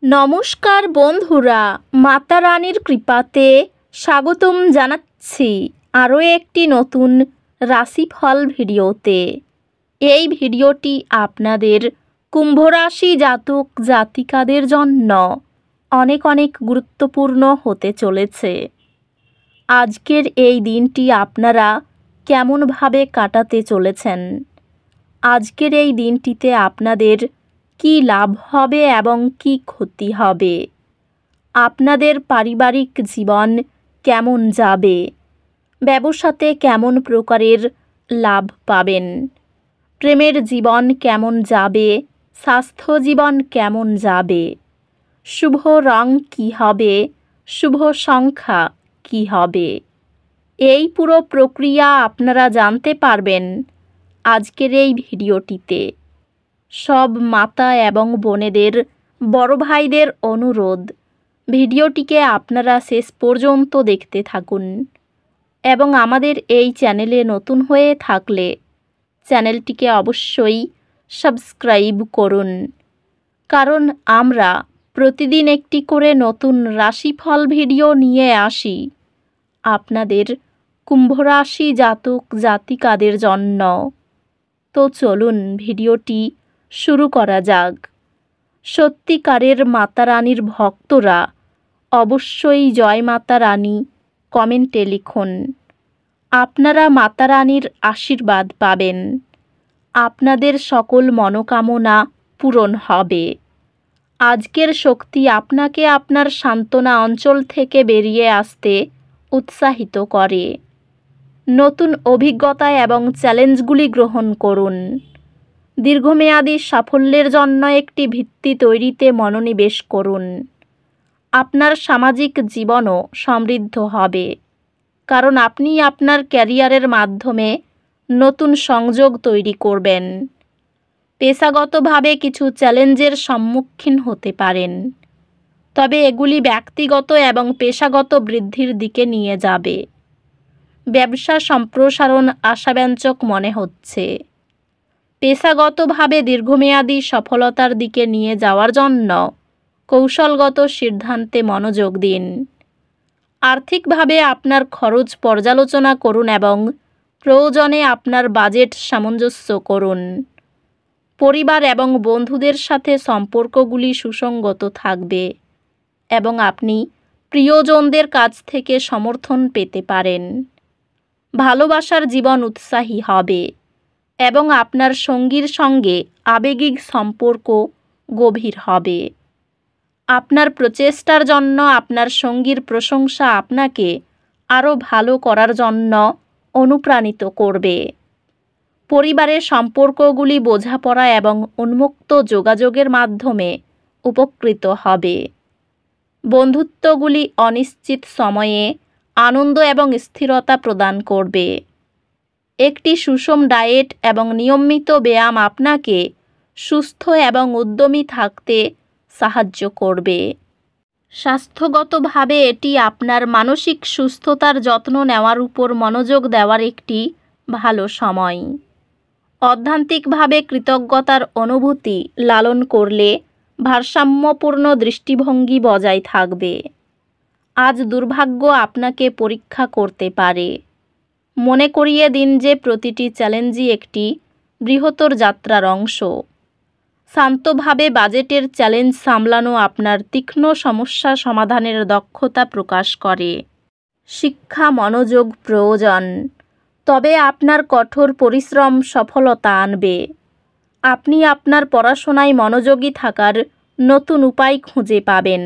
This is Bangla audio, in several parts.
নমস্কার বন্ধুরা, মাতা রানীর কৃপাতে স্বাগতম জানাচ্ছি আরও একটি নতুন রাশিফল ভিডিওতে। এই ভিডিওটি আপনাদের কুম্ভ রাশি জাতক জাতিকাদের জন্য অনেক অনেক গুরুত্বপূর্ণ হতে চলেছে। আজকের এই দিনটি আপনারা কেমনভাবে কাটাতে চলেছেন, আজকের এই দিনটিতে আপনাদের কি লাভ হবে এবং কি ক্ষতি হবে, আপনাদের পারিবারিক জীবন কেমন যাবে, ব্যবসাতে কেমন প্রকারের লাভ পাবেন, প্রেমের জীবন কেমন যাবে, স্বাস্থ্য জীবন কেমন যাবে, শুভ রং কী হবে, শুভ সংখ্যা কী হবে, এই পুরো প্রক্রিয়া আপনারা জানতে পারবেন আজকের এই ভিডিওটিতে। সব মাতা এবং বোনেদের, বড় ভাইদের অনুরোধ, ভিডিওটিকে আপনারা শেষ পর্যন্ত দেখতে থাকুন এবং আমাদের এই চ্যানেলে নতুন হয়ে থাকলে চ্যানেলটিকে অবশ্যই সাবস্ক্রাইব করুন, কারণ আমরা প্রতিদিন একটি করে নতুন রাশিফল ভিডিও নিয়ে আসি আপনাদের কুম্ভ রাশি জাতক জাতিকাদের জন্য। তো চলুন ভিডিওটি শুরু করা যাক। সত্যিকারের মাতা রানীর ভক্তরা অবশ্যই জয় মাতা রানী কমেন্টে লিখুন। আপনারা মাতা রানীর আশীর্বাদ পাবেন, আপনাদের সকল মনোকামনা পূরণ হবে। আজকের শক্তি আপনাকে আপনার সান্ত্বনা অঞ্চল থেকে বেরিয়ে আসতে উৎসাহিত করে। নতুন অভিজ্ঞতা এবং চ্যালেঞ্জগুলি গ্রহণ করুন। দীর্ঘমেয়াদী সাফল্যের জন্য একটি ভিত্তি তৈরিতে মনোনিবেশ করুন। আপনার সামাজিক জীবনও সমৃদ্ধ হবে, কারণ আপনি আপনার ক্যারিয়ারের মাধ্যমে নতুন সংযোগ তৈরি করবেন। পেশাগতভাবে কিছু চ্যালেঞ্জের সম্মুখীন হতে পারেন, তবে এগুলি ব্যক্তিগত এবং পেশাগত বৃদ্ধির দিকে নিয়ে যাবে। ব্যবসা সম্প্রসারণ আশাব্যঞ্জক মনে হচ্ছে। পেশাগতভাবে দীর্ঘমেয়াদী সফলতার দিকে নিয়ে যাওয়ার জন্য কৌশলগত সিদ্ধান্তে মনোযোগ দিন। আর্থিকভাবে আপনার খরচ পর্যালোচনা করুন এবং প্রয়োজনে আপনার বাজেট সামঞ্জস্য করুন। পরিবার এবং বন্ধুদের সাথে সম্পর্কগুলি সুসংগত থাকবে এবং আপনি প্রিয়জনদের কাছ থেকে সমর্থন পেতে পারেন। ভালোবাসার জীবন উৎসাহী হবে এবং আপনার সঙ্গীর সঙ্গে আবেগিক সম্পর্ক গভীর হবে। আপনার প্রচেষ্টার জন্য আপনার সঙ্গীর প্রশংসা আপনাকে আরও ভালো করার জন্য অনুপ্রাণিত করবে। পরিবারের সম্পর্কগুলি বোঝাপড়া এবং উন্মুক্ত যোগাযোগের মাধ্যমে উপকৃত হবে। বন্ধুত্বগুলি অনিশ্চিত সময়ে আনন্দ এবং স্থিরতা প্রদান করবে। একটি সুষম ডায়েট এবং নিয়মিত ব্যায়াম আপনাকে সুস্থ এবং উদ্যমী থাকতে সাহায্য করবে। স্বাস্থ্যগতভাবে এটি আপনার মানসিক সুস্থতার যত্ন নেওয়ার উপর মনোযোগ দেওয়ার একটি ভালো সময়। অধ্যাত্মিকভাবে কৃতজ্ঞতার অনুভূতি লালন করলে ভারসাম্যপূর্ণ দৃষ্টিভঙ্গি বজায় থাকবে। আজ দুর্ভাগ্য আপনাকে পরীক্ষা করতে পারে। মনে করিয়ে দিন যে প্রতিটি চ্যালেঞ্জই একটি বৃহত্তর যাত্রার অংশ। শান্তভাবে বাজেটের চ্যালেঞ্জ সামলানো আপনার তীক্ষ্ণ সমস্যা সমাধানের দক্ষতা প্রকাশ করে। শিক্ষা মনোযোগ প্রয়োজন, তবে আপনার কঠোর পরিশ্রম সফলতা আনবে। আপনি আপনার পড়াশোনায় মনোযোগী থাকার নতুন উপায় খুঁজে পাবেন,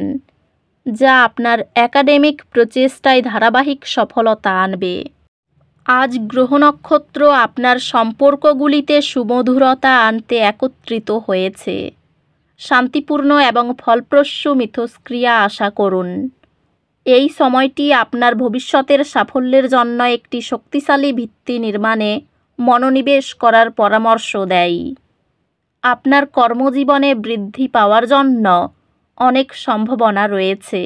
যা আপনার একাডেমিক প্রচেষ্টায় ধারাবাহিক সফলতা আনবে। আজ গ্রহ নক্ষত্র আপনার সম্পর্কগুলিতে সুমধুরতা আনতে একত্রিত হয়েছে। শান্তিপূর্ণ এবং ফলপ্রসূ মিথস্ক্রিয়া আশা করুন। এই সময়টি আপনার ভবিষ্যতের সাফল্যের জন্য একটি শক্তিশালী ভিত্তি নির্মাণে মনোনিবেশ করার পরামর্শ দেয়। আপনার কর্মজীবনে বৃদ্ধি পাওয়ার জন্য অনেক সম্ভাবনা রয়েছে,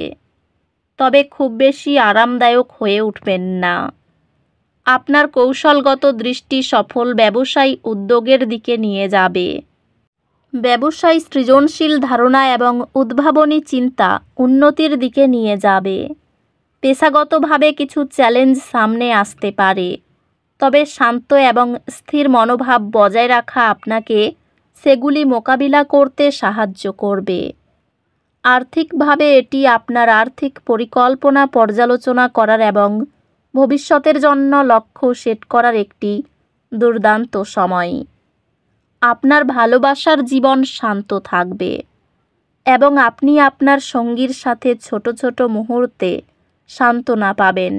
তবে খুব বেশি আরামদায়ক হয়ে উঠবেন না। আপনার কৌশলগত দৃষ্টি সফল ব্যবসায়ী উদ্যোগের দিকে নিয়ে যাবে। ব্যবসায় সৃজনশীল ধারণা এবং উদ্ভাবনী চিন্তা উন্নতির দিকে নিয়ে যাবে। পেশাগতভাবে কিছু চ্যালেঞ্জ সামনে আসতে পারে, তবে শান্ত এবং স্থির মনোভাব বজায় রাখা আপনাকে সেগুলি মোকাবিলা করতে সাহায্য করবে। আর্থিকভাবে এটি আপনার আর্থিক পরিকল্পনা পর্যালোচনা করার এবং ভবিষ্যতের জন্য লক্ষ্য সেট করার একটি দুর্দান্ত সময়। আপনার ভালোবাসার জীবন শান্ত থাকবে এবং আপনি আপনার সঙ্গীর সাথে ছোট ছোট মুহূর্তে সান্ত্বনা পাবেন।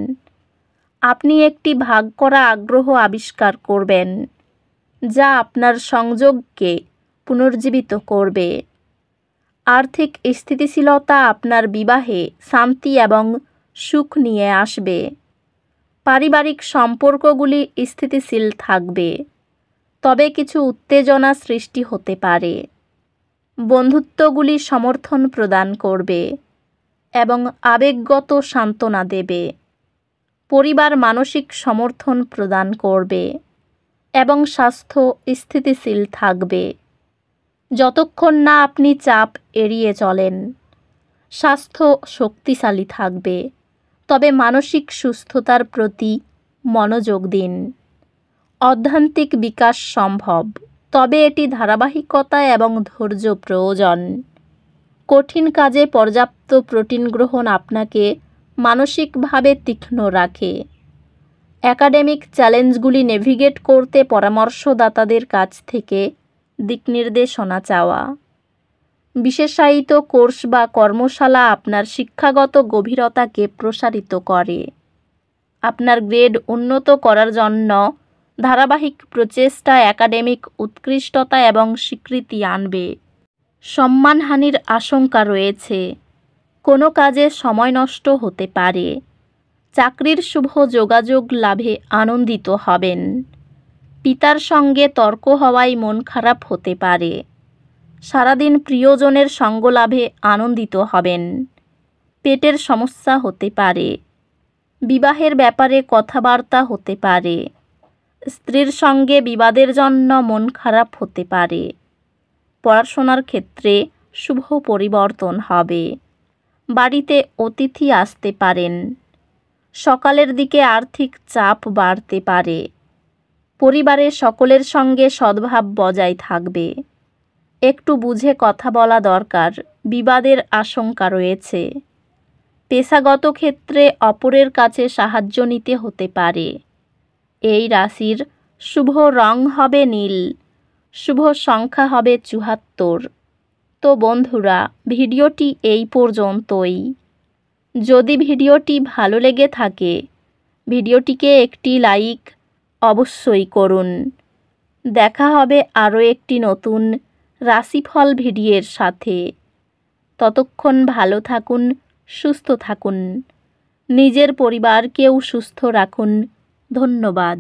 আপনি একটি ভাগ করা আগ্রহ আবিষ্কার করবেন, যা আপনার সংযোগকে পুনর্জীবিত করবে। আর্থিক স্থিতিশীলতা আপনার বিবাহে শান্তি এবং সুখ নিয়ে আসবে। পারিবারিক সম্পর্কগুলি স্থিতিশীল থাকবে, তবে কিছু উত্তেজনা সৃষ্টি হতে পারে। বন্ধুত্বগুলি সমর্থন প্রদান করবে এবং আবেগগত সান্ত্বনা দেবে। পরিবার মানসিক সমর্থন প্রদান করবে এবং স্বাস্থ্য স্থিতিশীল থাকবে। যতক্ষণ না আপনি চাপ এড়িয়ে চলেন, স্বাস্থ্য শক্তিশালী থাকবে, তবে মানসিক সুস্থতার প্রতি মনোযোগ দিন। অধ্যাত্মিক বিকাশ সম্ভব, তবে এটি ধারাবাহিকতা এবং ধৈর্য প্রয়োজন। কঠিন কাজে পর্যাপ্ত প্রোটিন গ্রহণ আপনাকে মানসিকভাবে তীক্ষ্ণ রাখে। একাডেমিক চ্যালেঞ্জগুলি নেভিগেট করতে পরামর্শদাতাদের কাছ থেকে দিকনির্দেশনা চাওয়া। বিশেষায়িত কোর্স বা কর্মশালা আপনার শিক্ষাগত গভীরতাকে প্রসারিত করে। আপনার গ্রেড উন্নত করার জন্য ধারাবাহিক প্রচেষ্টা একাডেমিক উৎকৃষ্টতা এবং স্বীকৃতি আনবে। সম্মানহানির আশঙ্কা রয়েছে। কোনো কাজে সময় নষ্ট হতে পারে। চাকরির শুভ যোগাযোগ লাভে আনন্দিত হবেন। পিতার সঙ্গে তর্ক হওয়ায় মন খারাপ হতে পারে। সারাদিন প্রিয়জনের সঙ্গ লাভে আনন্দিত হবেন। পেটের সমস্যা হতে পারে। বিবাহের ব্যাপারে কথাবার্তা হতে পারে। স্ত্রীর সঙ্গে বিবাদের জন্য মন খারাপ হতে পারে। পড়াশোনার ক্ষেত্রে শুভ পরিবর্তন হবে। বাড়িতে অতিথি আসতে পারেন। সকালের দিকে আর্থিক চাপ বাড়তে পারে। পরিবারের সকলের সঙ্গে সদ্ভাব বজায় থাকবে। একটু বুঝে কথা বলা দরকার, বিবাদের আশঙ্কা রয়েছে। পেশাগত ক্ষেত্রে অপরের কাছে সাহায্য নিতে হতে পারে। এই রাশির শুভ রং হবে নীল, শুভ সংখ্যা হবে ৭৪। তো বন্ধুরা, ভিডিওটি এই পর্যন্তই। যদি ভিডিওটি ভালো লেগে থাকে, ভিডিওটিকে একটি লাইক অবশ্যই করুন। দেখা হবে আরও একটি নতুন রাশিফল ভিডিওর সাথে। ততক্ষণ ভালো থাকুন, সুস্থ থাকুন, নিজের পরিবারকেও সুস্থ রাখুন। ধন্যবাদ।